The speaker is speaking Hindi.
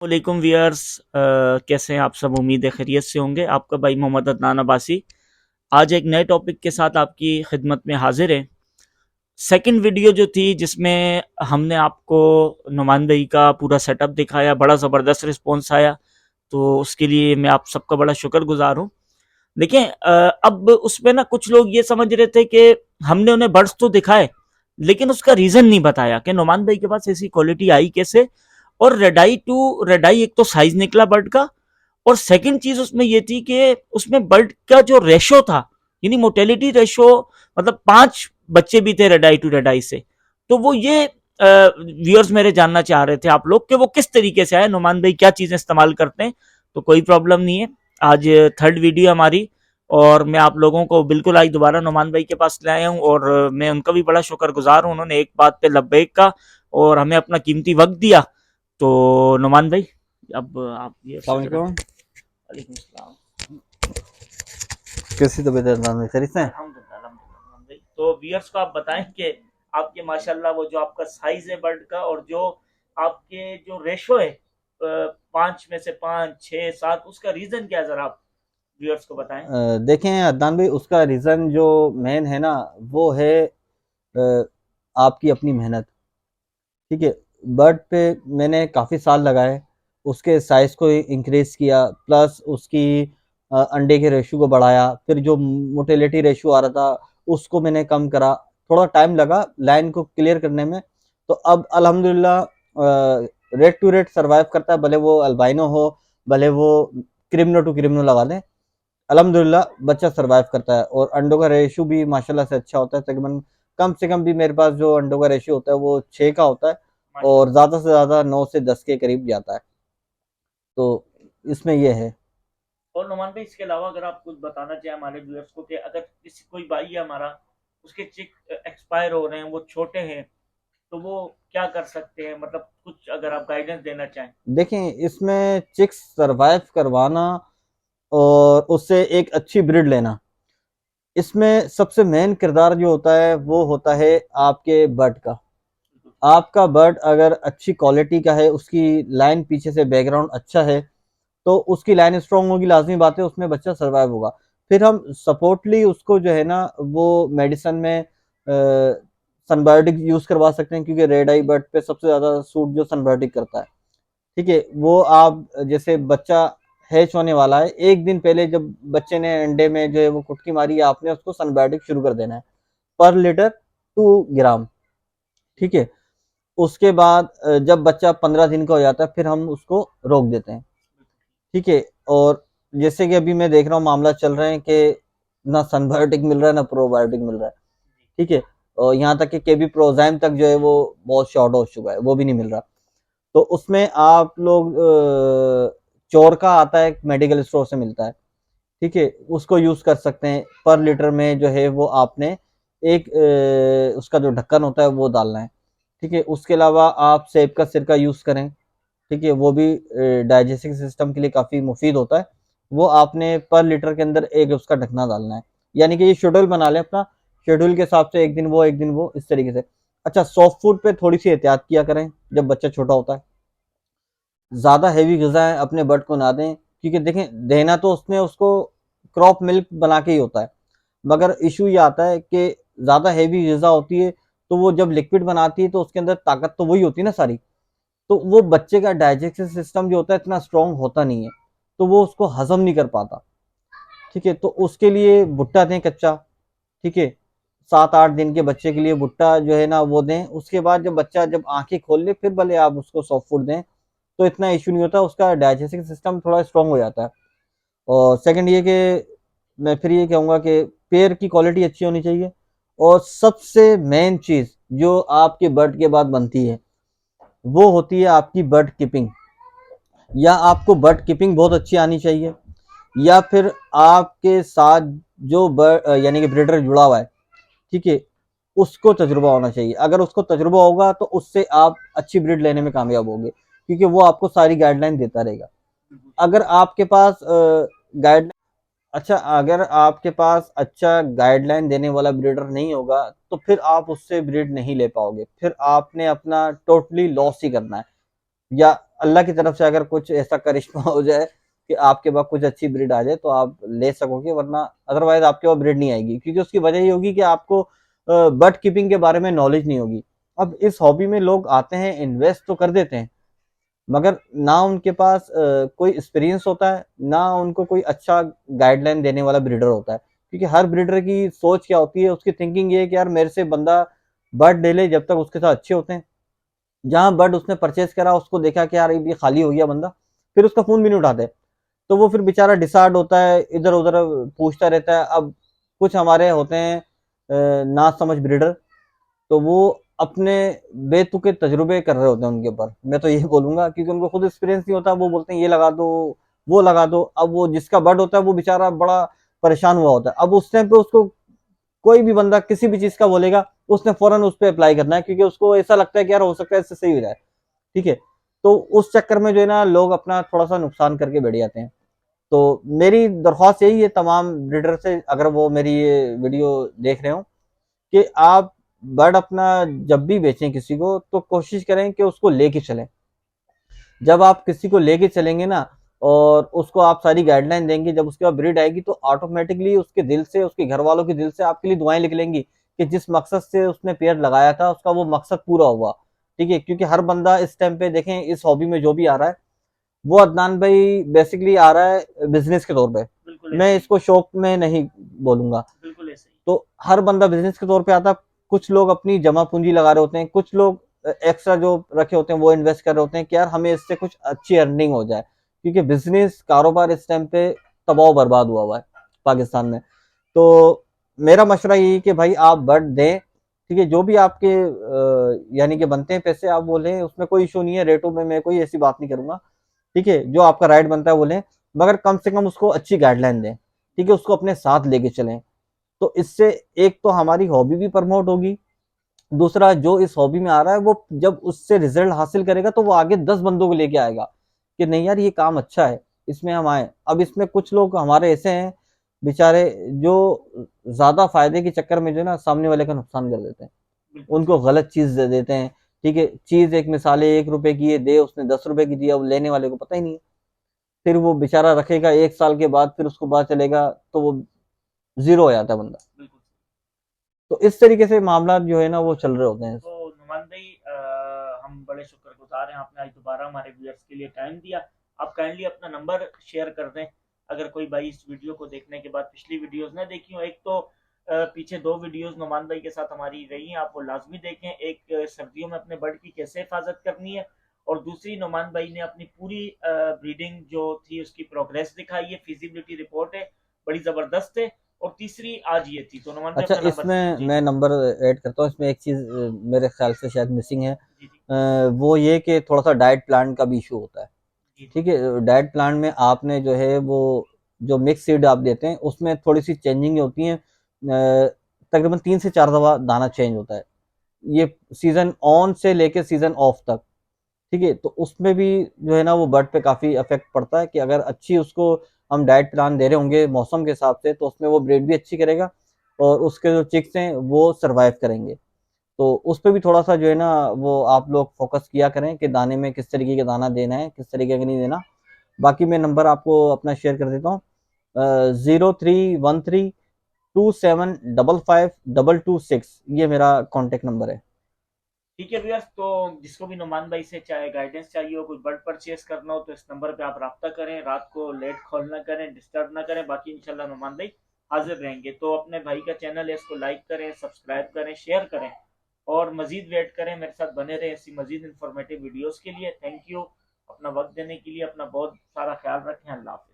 वालेकुम वियर्स। कैसे हैं आप सब? उम्मीद है खैरियत से होंगे। आपका भाई मोहम्मद अदनान अब्बासी आज एक नए टॉपिक के साथ आपकी खिदमत में हाजिर है। सेकंड वीडियो जो थी जिसमें हमने आपको नुमान भाई का पूरा सेटअप दिखाया, बड़ा ज़बरदस्त रिस्पॉन्स आया, तो उसके लिए मैं आप सबका बड़ा शुक्रगुजार हूँ। देखिए, अब उसमें ना कुछ लोग ये समझ रहे थे कि हमने उन्हें बर्ड्स तो दिखाए लेकिन उसका रीज़न नहीं बताया कि नुमान भाई के पास ऐसी क्वालिटी आई कैसे। और रेडाई टू रेडाई, एक तो साइज निकला बर्ड का, और सेकंड चीज उसमें ये थी कि उसमें बर्ड का जो रेशो था, यानी मोटेलिटी रेशो, मतलब 5 बच्चे भी थे रेडाई टू रेडाई से। तो वो ये व्यूअर्स मेरे जानना चाह रहे थे आप लोग कि वो किस तरीके से आए, नुमान भाई क्या चीजें इस्तेमाल करते हैं। तो कोई प्रॉब्लम नहीं है, आज थर्ड वीडियो हमारी, और मैं आप लोगों को बिल्कुल आज दोबारा नुमान भाई के पास ले आया हूँ, और मैं उनका भी बड़ा शुक्रगुजार हूँ। उन्होंने एक बात पे लब्बैक का और हमें अपना कीमती वक्त दिया। तो नुमान भाई, अब आप ये से जरा। अस्सलामुअलैकुम। वालेकुम सलाम। कैसी तबीयत है अदनान भाई, खैरियत से हैं? अल्हम्दुलिल्लाह अल्हम्दुलिल्लाह नुमान भाई। तो व्यूअर्स को आप बताएं कि आपके माशाल्लाह वो जो आपका साइज है बर्ड का, और जो आपके जो रेशो है 5 में से 5 6 7, उसका रीजन क्या है, जरा आप व्यूअर्स को बताएं। देखें अदनान भाई, उसका रीज़न जो मेन है ना, वो है अ, आपकी अपनी मेहनत। ठीक है। बर्ड पे मैंने काफ़ी साल लगाए, उसके साइज़ को इंक्रीज़ किया, प्लस उसकी अंडे के रेशो को बढ़ाया, फिर जो मोटेलिटी रेशो आ रहा था उसको मैंने कम करा। थोड़ा टाइम लगा लाइन को क्लियर करने में। तो अब अल्हम्दुलिल्लाह रेट टू रेट सर्वाइव करता है, भले वो अल्बाइनो हो, भले वो क्रिम्नो टू क्रिम्नो लगा दें। अल्हम्दुलिल्लाह बच्चा सर्वाइव करता है, और अंडों का रेशियो भी माशाल्लाह से अच्छा होता है। तकरीबन कम से कम भी मेरे पास जो अंडों का रेशियो होता है वो 6 का होता है, और माशाल्लाह। ज़्यादा से ज़्यादा 9 से 10 के करीब जाता है। तो इसमें ये है। और नुमान भाई, इसके अलावा अगर आप कुछ बताना चाहें हमारे व्यूअर्स को कि अगर किसी कोई भाई है हमारा, उसके चिक एक्सपायर हो रहे हैं, वो छोटे हैं, तो वो क्या कर सकते हैं, मतलब कुछ अगर आप गाइडेंस देना चाहें। देखें, इसमें चिक्स सर्वाइव करवाना और उससे एक अच्छी ब्रीड लेना, इसमें सबसे मेन किरदार जो होता है वो होता है आपके बर्ड का। आपका बर्ड अगर अच्छी क्वालिटी का है, उसकी लाइन पीछे से बैकग्राउंड अच्छा है, तो उसकी लाइन स्ट्रांग होगी, लाजमी बात है उसमें बच्चा सर्वाइव होगा। फिर हम सपोर्टली उसको जो है ना, वो मेडिसिन में सनबायोटिक यूज करवा सकते हैं, क्योंकि रेड आई बर्ड पे सबसे ज्यादा सूट जो सनबायोटिक करता है। ठीक है। वो आप जैसे बच्चा हैच होने वाला है, एक दिन पहले जब बच्चे ने अंडे में जो है वो कुटकी मारी है, आपने उसको सनबायोटिक शुरू कर देना है, पर लीटर 2 ग्राम। ठीक है। उसके बाद जब बच्चा 15 दिन का हो जाता है, फिर हम उसको रोक देते हैं। ठीक है। और जैसे कि अभी मैं देख रहा हूँ मामला चल रहे हैं कि ना सनबायोटिक मिल रहा है ना प्रोबायोटिक मिल रहा है। ठीक है। और यहाँ तक कि केबी प्रोजाइम तक जो है वो बहुत शॉर्ट हो चुका है, वो भी नहीं मिल रहा। तो उसमें आप लोग चोर का आता है, मेडिकल स्टोर से मिलता है। ठीक है। उसको यूज कर सकते हैं। पर लीटर में जो है वो आपने एक उसका जो ढक्कन होता है वो डालना है। ठीक है। उसके अलावा आप सेब का सिरका यूज करें। ठीक है। वो भी डाइजेस्टिव सिस्टम के लिए काफ़ी मुफीद होता है। वो आपने पर लीटर के अंदर एक उसका ढकना डालना है। यानी कि ये शेड्यूल बना लें अपना, शेड्यूल के हिसाब से एक दिन वो एक दिन वो, इस तरीके से। अच्छा, सॉफ्ट फूड पे थोड़ी सी एहतियात किया करें जब बच्चा छोटा होता है। ज़्यादा हैवी ग़िज़ाएँ अपने बर्ड को ना दें, क्योंकि देखें देना तो उसने उसको क्रॉप मिल्क बना के ही होता है, मगर इशू ये आता है कि ज़्यादा हैवी ग़िज़ा होती है, तो वो जब लिक्विड बनाती है तो उसके अंदर ताकत तो वही होती है ना सारी। तो वो बच्चे का डाइजेस्टिव सिस्टम जो होता है इतना स्ट्रांग होता नहीं है, तो वो उसको हजम नहीं कर पाता। ठीक है। तो उसके लिए भुट्टा दें कच्चा। ठीक है। 7-8 दिन के बच्चे के लिए भुट्टा जो है ना वो दें। उसके बाद जब बच्चा जब आंखें खोल ले, फिर भले आप उसको सॉफ्ट फूड दें, तो इतना इशू नहीं होता, उसका डाइजेस्टिव सिस्टम थोड़ा स्ट्रांग हो जाता है। और सेकंड ये कि मैं फिर ये कहूँगा कि पेयर की क्वालिटी अच्छी होनी चाहिए। और सबसे मेन चीज़ जो आपके बर्ड के बाद बनती है, वो होती है आपकी बर्ड कीपिंग। या आपको बर्ड कीपिंग बहुत अच्छी आनी चाहिए, या फिर आपके साथ जो बर्ड यानी कि ब्रीडर जुड़ा हुआ है, ठीक है, उसको तजुर्बा होना चाहिए। अगर उसको तजुर्बा होगा तो उससे आप अच्छी ब्रीड लेने में कामयाब होंगे, क्योंकि वो आपको सारी गाइडलाइन देता रहेगा। अगर आपके पास गाइड अच्छा, अगर आपके पास अच्छा गाइडलाइन देने वाला ब्रीडर नहीं होगा, तो फिर आप उससे ब्रीड नहीं ले पाओगे, फिर आपने अपना टोटली लॉस ही करना है। या अल्लाह की तरफ से अगर कुछ ऐसा करिश्मा हो जाए कि आपके पास कुछ अच्छी ब्रीड आ जाए तो आप ले सकोगे, वरना अदरवाइज आपके पास ब्रीड नहीं आएगी, क्योंकि उसकी वजह ये होगी कि आपको बर्ड कीपिंग के बारे में नॉलेज नहीं होगी। अब इस हॉबी में लोग आते हैं, इन्वेस्ट तो कर देते हैं, मगर ना उनके पास कोई एक्सपीरियंस होता है, ना उनको कोई अच्छा गाइडलाइन देने वाला ब्रीडर होता है। क्योंकि हर ब्रीडर की सोच क्या होती है, उसकी थिंकिंग ये है कि यार मेरे से बंदा बर्ड ले ले जब तक उसके साथ अच्छे होते हैं। जहाँ बर्ड उसने परचेज करा, उसको देखा कि यार ये खाली हो गया बंदा, फिर उसका फोन भी नहीं उठाते, तो वो फिर बेचारा डिसार्ड होता है, इधर उधर पूछता रहता है। अब कुछ हमारे होते हैं ना समझ ब्रीडर, तो वो अपने बेतुके तजुर्बे कर रहे होते हैं उनके ऊपर, मैं तो यही बोलूंगा, क्योंकि उनको खुद एक्सपीरियंस नहीं होता। वो बोलते हैं ये लगा दो, वो लगा दो। अब वो जिसका बर्ड होता है वो बेचारा बड़ा परेशान हुआ होता है। अब उस टाइम पे उसको कोई भी बंदा किसी भी चीज का बोलेगा, उसने फौरन उस पर अप्लाई करना है, क्योंकि उसको ऐसा लगता है कि यार हो सकता है इससे सही हो जाए। ठीक है, तो उस चक्कर में जो है ना लोग अपना थोड़ा सा नुकसान करके बैठ जाते हैं। तो मेरी दरख्वास्त यही है तमाम ब्रीडर से, अगर वो मेरी ये वीडियो देख रहे हो, कि आप बर्ड अपना जब भी बेचें किसी को, तो कोशिश करें कि उसको लेके चलें। जब आप किसी को लेके चलेंगे ना, और उसको आप सारी गाइडलाइन देंगे, जब उसके बाद ब्रीड आएगी तो ऑटोमेटिकली उसके दिल से, उसके घर वालों के दिल से आपके लिए दुआएं निकलेंगी कि जिस मकसद से उसने पेड़ लगाया था उसका वो मकसद पूरा हुआ। ठीक है, क्योंकि हर बंदा इस टाइम पे देखें, इस हॉबी में जो भी आ रहा है, वो अदनान भाई बेसिकली आ रहा है बिजनेस के तौर पे। मैं इसको शौक में नहीं बोलूंगा। बिल्कुल ऐसे ही। तो हर बंदा बिजनेस के तौर पे आता है। कुछ लोग अपनी जमा पूंजी लगा रहे होते हैं, कुछ लोग एक्स्ट्रा जो रखे होते हैं वो इन्वेस्ट कर रहे होते हैं कि यार हमें इससे कुछ अच्छी अर्निंग हो जाए, क्योंकि बिजनेस कारोबार इस टाइम पे तबाह बर्बाद हुआ है पाकिस्तान में। तो मेरा मशवरा यही है कि भाई आप बर्ड दें। ठीक है, जो भी आपके यानी कि बनते हैं पैसे आप बोलें, उसमें कोई इशू नहीं है, रेटों में मैं कोई ऐसी बात नहीं करूंगा। ठीक है, जो आपका राइट बनता है वो लें, मगर कम से कम उसको अच्छी गाइडलाइन दें। ठीक है, उसको अपने साथ लेके चलें। तो इससे एक तो हमारी हॉबी भी प्रमोट होगी, दूसरा जो इस हॉबी में आ रहा है वो जब उससे रिजल्ट हासिल करेगा तो वो आगे 10 बंदों को लेके आएगा कि नहीं यार ये काम अच्छा है, इसमें हम आए। अब इसमें कुछ लोग हमारे ऐसे हैं बेचारे, जो ज्यादा फायदे के चक्कर में जो है ना सामने वाले का नुकसान कर देते हैं, उनको गलत चीज दे देते हैं। ठीक है, चीज एक मिसाल है 1 रुपए की है, दे उसने 10 रुपए की दिया, अब लेने वाले को पता ही नहीं है। फिर वो बेचारा रखेगा 1 साल के बाद, फिर उसको पता चलेगा तो वो जीरो हो जाता है बंदा। तो इस तरीके से मामला जो है ना वो चल रहे होते हैं। तो नुमान भाई, हम बड़े शुक्रगुजार हैं, आपने आज दोबारा हमारे व्यूअर्स के लिए टाइम दिया। आप काइंडली अपना नंबर शेयर कर दें, अगर कोई भाई इस वीडियो को देखने के बाद पिछली वीडियोस ना देखी हो। एक तो पीछे 2 वीडियोस नुमान भाई के साथ हमारी रही हैं, आप वो लाजमी देखें। एक सर्दियों में अपने बर्ड की कैसे हिफाजत करनी है, और दूसरी नुमान भाई ने अपनी पूरी ब्रीडिंग जो थी उसकी प्रोग्रेस दिखाई है, फिजिबिलिटी रिपोर्ट है, बड़ी ज़बरदस्त है। और तीसरी आज ये थी। तो नुमान भाई अच्छा, अपना नंबर। इसमें जी मैं नंबर ऐड करता हूँ। इसमें एक चीज मेरे ख्याल से शायद मिसिंग है। जी जी वो ये कि थोड़ा सा डाइट प्लान का भी इशू होता है। जी जी। ठीक है, डाइट प्लान में आपने जो है वो जो मिक्स सीड आप देते हैं उसमें थोड़ी सी चेंजिंग होती है। तकरीबन 3 से 4 दफा दाना चेंज होता है, ये सीजन ऑन से लेके सीजन ऑफ तक। ठीक है, तो उसमें भी जो है ना वो बर्ड पे काफी इफेक्ट पड़ता है कि अगर अच्छी उसको हम डाइट प्लान दे रहे होंगे मौसम के हिसाब से, तो उसमें वो ब्रीड भी अच्छी करेगा और उसके जो चिक्स हैं वो सरवाइव करेंगे। तो उस पर भी थोड़ा सा जो है ना वो आप लोग फोकस किया करें कि दाने में किस तरीके का दाना देना है, किस तरीके का नहीं देना। बाकी मैं नंबर आपको अपना शेयर कर देता हूँ, 031327555226, ये मेरा कॉन्टेक्ट नंबर है। ठीक है व्यूअर्स, तो जिसको भी नुमान भाई से चाहे गाइडेंस चाहिए हो, कोई बर्ड परचेज करना हो, तो इस नंबर पे आप रब्ता करें। रात को लेट कॉल ना करें, डिस्टर्ब ना करें। बाकी इंशाल्लाह नुमान भाई हाजिर रहेंगे। तो अपने भाई का चैनल है, इसको लाइक करें, सब्सक्राइब करें, शेयर करें, और मजीद वेट करें, मेरे साथ बने रहें ऐसी मजीद इंफॉर्मेटिव वीडियोस के लिए। थैंक यू अपना वक्त देने के लिए। अपना बहुत सारा ख्याल रखें। अल्लाह हाफिज़।